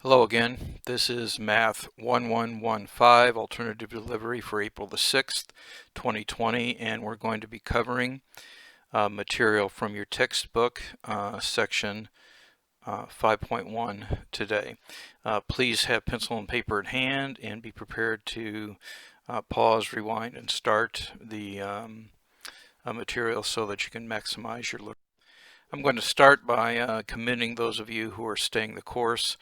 Hello again. This is Math 1115, Alternative Delivery for April the 6th, 2020, and we're going to be covering material from your textbook, section 5.1 today. Please have pencil and paper at hand and be prepared to pause, rewind, and start the material so that you can maximize your look. I'm going to start by commending those of you who are staying the course.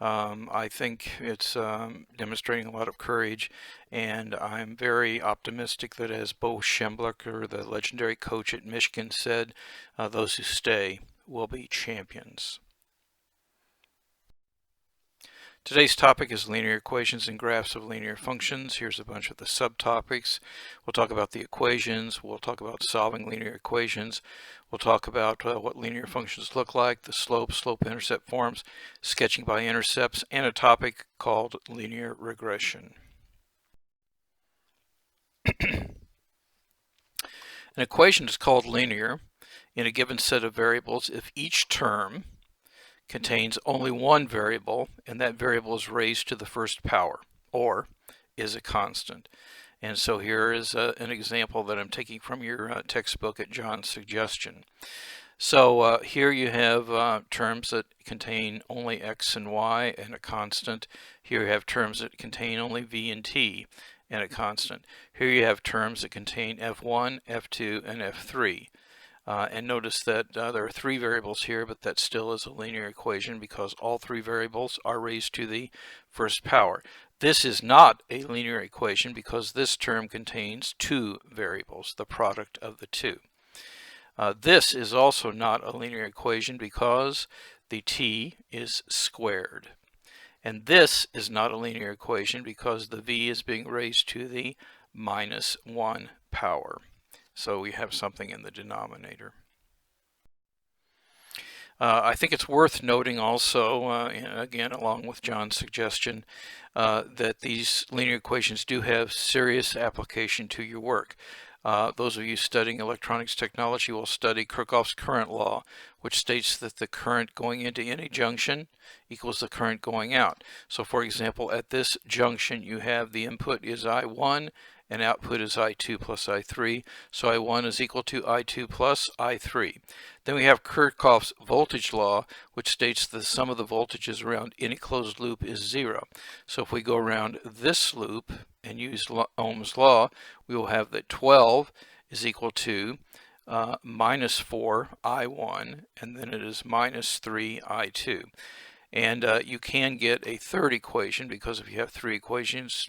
I think it's demonstrating a lot of courage, and I'm very optimistic that, as Bo Schemblucher, the legendary coach at Michigan, said, those who stay will be champions. Today's topic is linear equations and graphs of linear functions. Here's a bunch of the subtopics. We'll talk about the equations. We'll talk about solving linear equations. We'll talk about what linear functions look like, the slope-intercept forms, sketching by intercepts, and a topic called linear regression. An equation is called linear in a given set of variables if each term contains only one variable, and that variable is raised to the first power, or is a constant. And so here is an example that I'm taking from your textbook at John's suggestion. So here you have terms that contain only x and y and a constant. Here you have terms that contain only v and t and a constant. Here you have terms that contain f1, f2, and f3. And notice that there are three variables here, but that still is a linear equation because all three variables are raised to the first power. This is not a linear equation because this term contains two variables, the product of the two. This is also not a linear equation because the t is squared. And this is not a linear equation because the v is being raised to the -1 power. So we have something in the denominator. I think it's worth noting also, again, along with John's suggestion, that these linear equations do have serious application to your work. Those of you studying electronics technology will study Kirchhoff's current law, which states that the current going into any junction equals the current going out. So for example, at this junction you have the input is I1 and output is I2 plus I3. So I1 is equal to I2 plus I3. Then we have Kirchhoff's voltage law, which states the sum of the voltages around any closed loop is 0. So if we go around this loop and use Ohm's law, we will have that 12 is equal to minus 4 I1, and then it is minus 3 I2. And you can get a third equation because if you have three equations,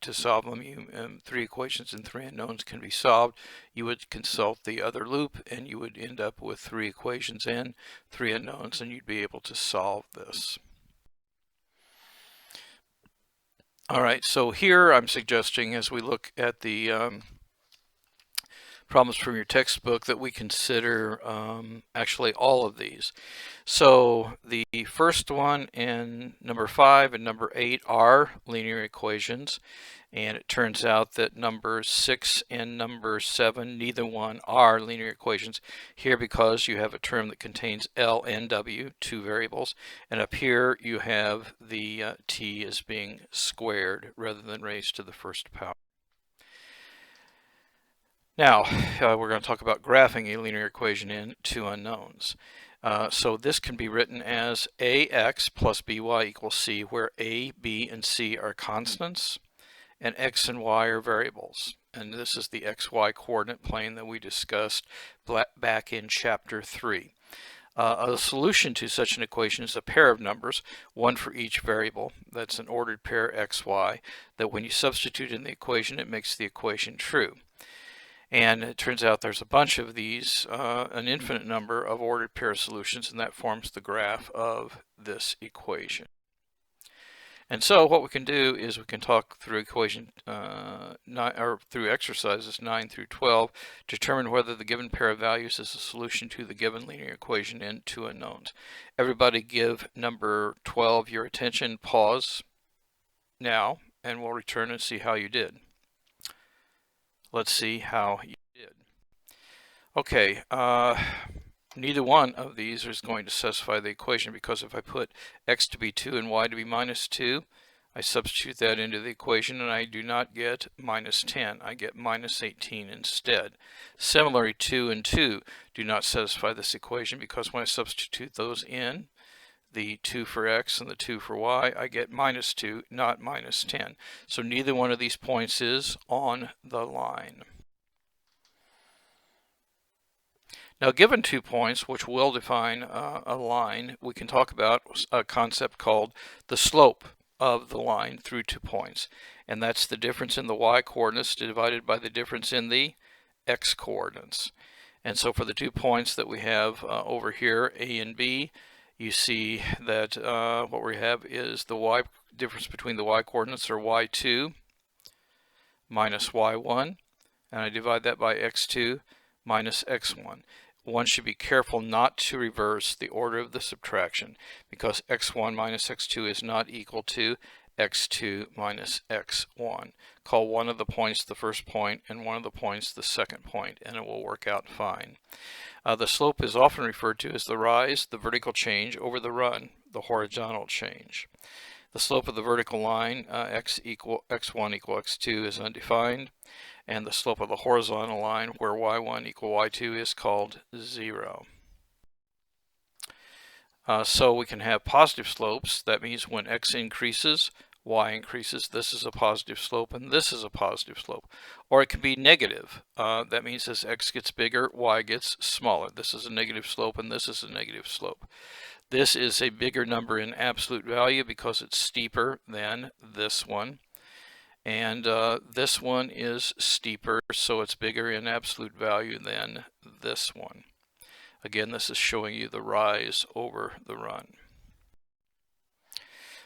to solve them, three equations and three unknowns can be solved. You would consult the other loop and you would end up with three equations and three unknowns, and you'd be able to solve this. All right, so here I'm suggesting, as we look at the problems from your textbook, that we consider actually all of these. So the first one and number 5 and number 8 are linear equations, and it turns out that number 6 and number 7, neither one are linear equations here because you have a term that contains L and W, two variables, and up here you have the t as being squared rather than raised to the first power. Now, we're going to talk about graphing a linear equation in two unknowns. So this can be written as ax plus by equals c, where a, b, and c are constants, and x and y are variables. And this is the xy coordinate plane that we discussed back in chapter 3. A solution to such an equation is a pair of numbers, one for each variable. That's an ordered pair xy, that when you substitute in the equation, it makes the equation true. And it turns out there's a bunch of these, an infinite number of ordered pair solutions, and that forms the graph of this equation. And so what we can do is we can talk through equation 9, or through exercises 9 through 12, determine whether the given pair of values is a solution to the given linear equation in two unknowns. Everybody give number 12 your attention, pause now, and we'll return and see how you did. Let's see how you did. Okay, neither one of these is going to satisfy the equation, because if I put x to be 2 and y to be minus 2, I substitute that into the equation and I do not get minus 10. I get minus 18 instead. Similarly, 2 and 2 do not satisfy this equation, because when I substitute those in, the 2 for x and the 2 for y, I get minus 2, not minus 10. So neither one of these points is on the line. Now, given 2 points, which will define a line, we can talk about a concept called the slope of the line through 2 points. And that's the difference in the y coordinates divided by the difference in the x coordinates. And so for the 2 points that we have over here, A and B, you see that what we have is the y difference between the y coordinates are y2 minus y1, and I divide that by x2 minus x1. One should be careful not to reverse the order of the subtraction, because x1 minus x2 is not equal to x2 minus x1. Call one of the points the first point and one of the points the second point, and it will work out fine. The slope is often referred to as the rise, the vertical change, over the run, the horizontal change. The slope of the vertical line, x1 equal x2, is undefined, and the slope of the horizontal line, where y1 equal y2, is called 0. So we can have positive slopes. That means when x increases, y increases. This is a positive slope and this is a positive slope. Or it can be negative. That means as x gets bigger, y gets smaller. This is a negative slope and this is a negative slope. This is a bigger number in absolute value because it's steeper than this one. And this one is steeper, so it's bigger in absolute value than this one. Again, this is showing you the rise over the run.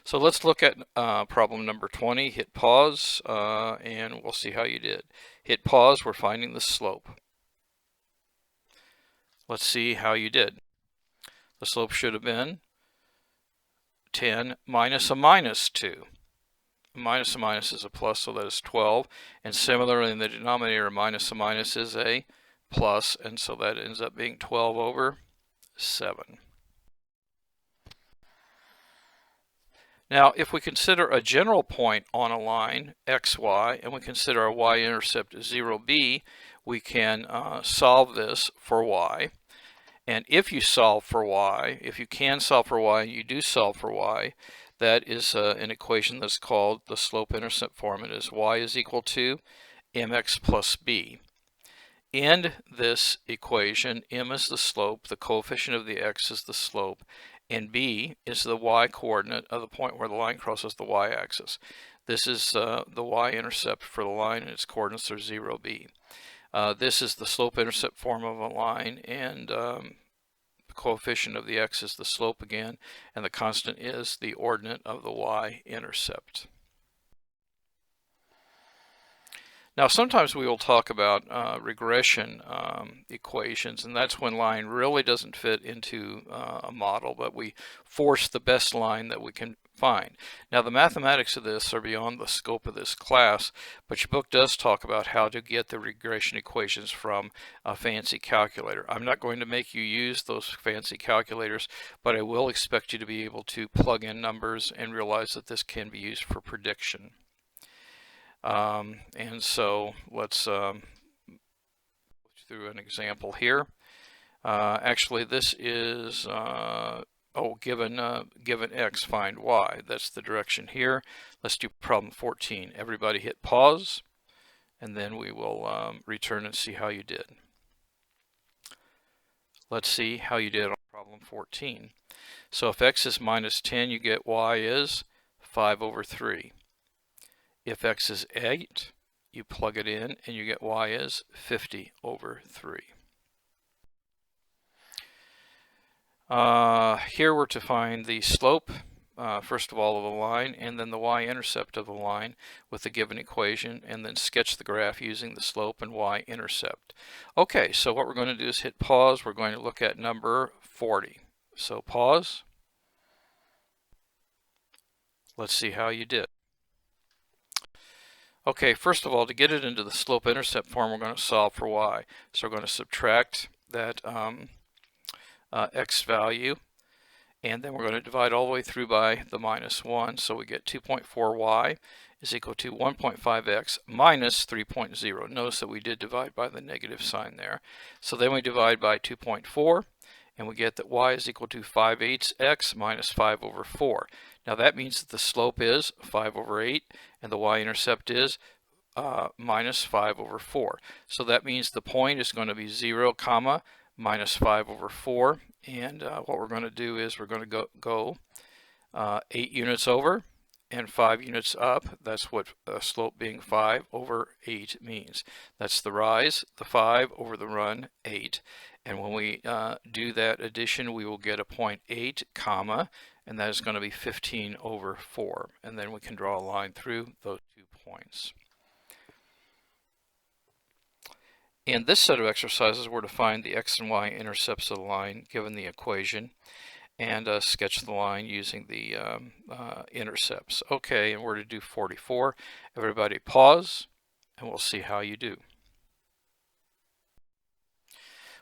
So let's look at problem number 20. Hit pause, and we'll see how you did. Hit pause, we're finding the slope. Let's see how you did. The slope should have been 10 minus a minus 2. Minus a minus is a plus, so that is 12. And similarly, in the denominator, minus a minus is a plus, and so that ends up being 12 over 7. Now, if we consider a general point on a line, xy, and we consider our y-intercept 0b, we can solve this for y. And if you solve for y, if you can solve for y, and you do solve for y, that is an equation that's called the slope-intercept form. It is y is equal to mx plus b. In this equation, m is the slope, the coefficient of the x is the slope, and b is the y coordinate of the point where the line crosses the y-axis. This is the y-intercept for the line, and its coordinates are 0b. This is the slope-intercept form of a line, and the coefficient of the x is the slope again, and the constant is the ordinate of the y-intercept. Now, sometimes we will talk about regression equations, and that's when line really doesn't fit into a model, but we force the best line that we can find. Now, the mathematics of this are beyond the scope of this class, but your book does talk about how to get the regression equations from a fancy calculator. I'm not going to make you use those fancy calculators, but I will expect you to be able to plug in numbers and realize that this can be used for prediction. And so let's go through an example here. Actually, this is given x, find y. That's the direction here. Let's do problem 14. Everybody hit pause, and then we will return and see how you did. Let's see how you did on problem 14. So if x is minus 10, you get y is 5 over 3. If x is 8, you plug it in and you get y is 50 over 3. Here we're to find the slope, first of all, of a line, and then the y-intercept of a line with the given equation, and then sketch the graph using the slope and y-intercept. Okay, so what we're going to do is hit pause. We're going to look at number 40. So pause. Let's see how you did. Okay, first of all, to get it into the slope-intercept form, we're going to solve for y. So we're going to subtract that x value, and then we're going to divide all the way through by the minus 1, so we get 2.4y is equal to 1.5x minus 3.0. Notice that we did divide by the negative sign there. So then we divide by 2.4, and we get that y is equal to 5/8 x minus 5 over 4. Now that means that the slope is 5 over 8, and the y-intercept is minus 5 over 4. So that means the point is going to be 0, comma, minus 5 over 4. And what we're going to do is we're going to go 8 units over and 5 units up. That's what slope being 5 over 8 means. That's the rise, the 5 over the run, 8. And when we do that addition, we will get a 0.8, comma, and that is going to be 15 over 4. And then we can draw a line through those 2 points. In this set of exercises, we're to find the x and y intercepts of the line given the equation, and sketch the line using the intercepts. Okay, and we're to do 44. Everybody pause, and we'll see how you do.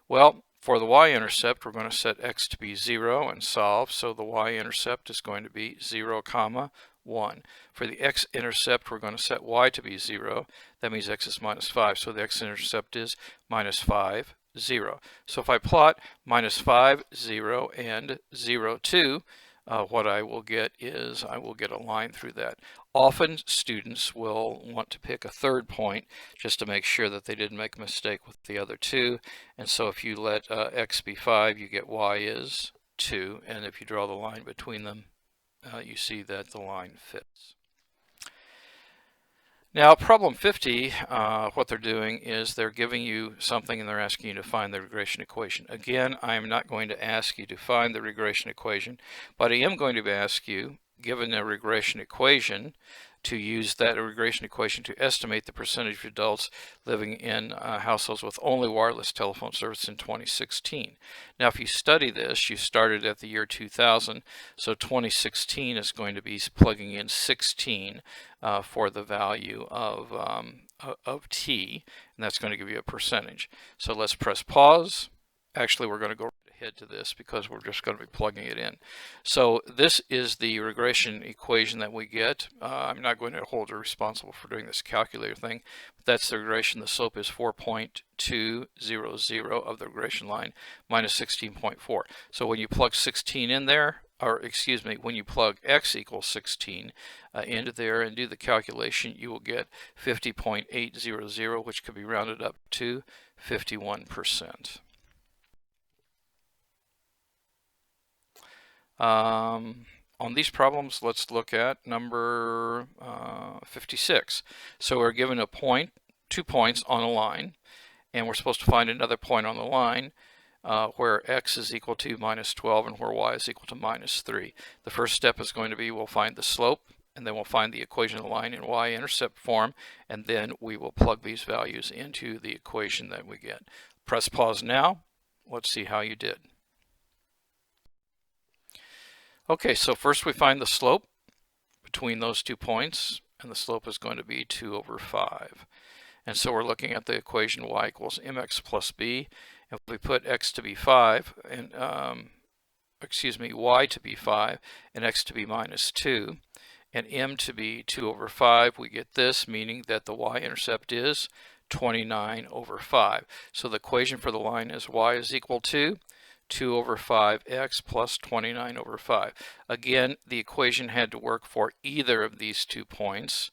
Well, for the y-intercept, we're going to set x to be 0 and solve, so the y-intercept is going to be 0, comma, 1. For the x-intercept, we're going to set y to be 0. That means x is minus 5, so the x-intercept is minus 5, 0. So if I plot minus 5, 0, and 0, 2, what I will get is I will get a line through that. Often students will want to pick a third point just to make sure that they didn't make a mistake with the other two. And so if you let x be 5, you get y is 2. And if you draw the line between them, you see that the line fits. Now, problem 50, what they're doing is they're giving you something and they're asking you to find the regression equation. Again, I am not going to ask you to find the regression equation, but I am going to ask you, given a regression equation, to use that regression equation to estimate the percentage of adults living in households with only wireless telephone service in 2016. Now, if you study this, you started at the year 2000, so 2016 is going to be plugging in 16 for the value of t, and that's going to give you a percentage. So let's press pause. Actually, we're going to go ahead to this because we're just going to be plugging it in. So this is the regression equation that we get. I'm not going to hold you responsible for doing this calculator thing, but that's the regression. The slope is 4.200 of the regression line minus 16.4. So when you plug 16 in there, or excuse me, when you plug x equals 16 into there and do the calculation, you will get 50.800, which could be rounded up to 51%. On these problems, let's look at number 56. So we're given a point, 2 points on a line, and we're supposed to find another point on the line where x is equal to minus 12 and where y is equal to minus 3. The first step is going to be we'll find the slope, and then we'll find the equation of the line in y-intercept form, and then we will plug these values into the equation that we get. Press pause now. Let's see how you did. Okay, so first we find the slope between those 2 points, and the slope is going to be 2 over 5. And so we're looking at the equation y equals mx plus b. If we put x to be 5, and y to be 5, and x to be minus 2, and m to be 2 over 5, we get this, meaning that the y-intercept is 29 over 5. So the equation for the line is y is equal to 2 over 5x plus 29 over 5. Again, the equation had to work for either of these 2 points,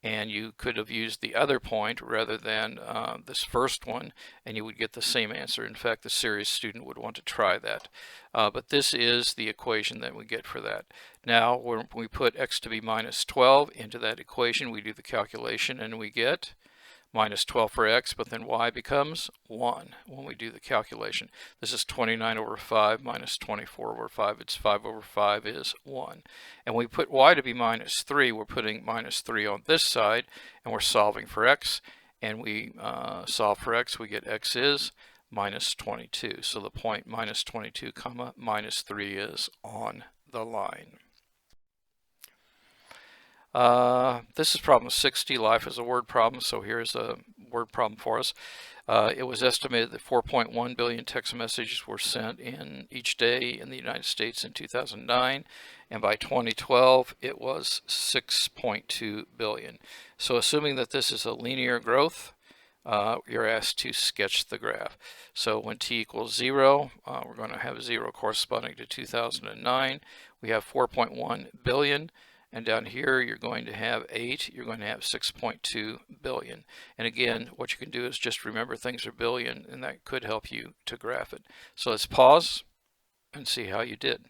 and you could have used the other point rather than this first one, and you would get the same answer. In fact, the serious student would want to try that. But this is the equation that we get for that. Now, when we put x to be minus 12 into that equation, we do the calculation, and we get minus 12 for x, but then y becomes 1 when we do the calculation. This is 29 over 5 minus 24 over 5. It's 5 over 5 is 1. And we put y to be minus 3. We're putting minus 3 on this side, and we're solving for x. And we solve for x. We get x is minus 22. So the point minus 22, comma, minus 3 is on the line. This is problem 60. Life is a word problem, so here's a word problem for us. It was estimated that 4.1 billion text messages were sent in each day in the United States in 2009, and by 2012 it was 6.2 billion. So assuming that this is a linear growth, you're asked to sketch the graph. So when t equals 0, we're going to have 0 corresponding to 2009. We have 4.1 billion. And down here, you're going to have 8. You're going to have 6.2 billion. And again, what you can do is just remember things are billion, and that could help you to graph it. So let's pause and see how you did.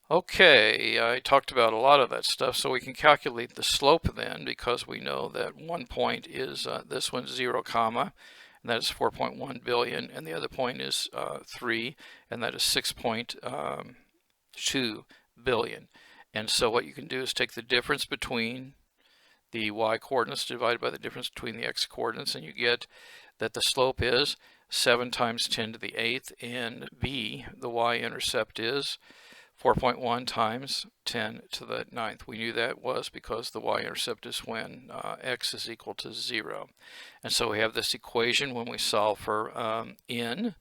Okay, I talked about a lot of that stuff, so we can calculate the slope then, because we know that one point is this one's 0 comma, and that is 4.1 billion, and the other point is 3, and that is 6.2 billion. And so what you can do is take the difference between the y coordinates divided by the difference between the x coordinates, and you get that the slope is 7 times 10 to the 8th, and b, the y-intercept, is 4.1 times 10 to the 9th. We knew that was because the y-intercept is when x is equal to 0. And so we have this equation when we solve for n.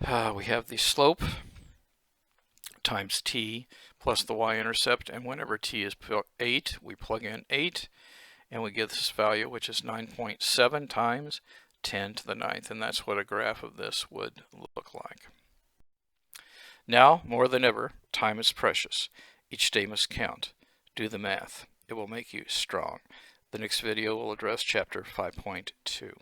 We have the slope times t plus the y-intercept, and whenever t is 8, we plug in 8, and we get this value, which is 9.7 times 10 to the 9th, and that's what a graph of this would look like. Now, more than ever, time is precious. Each day must count. Do the math. It will make you strong. The next video will address chapter 5.2.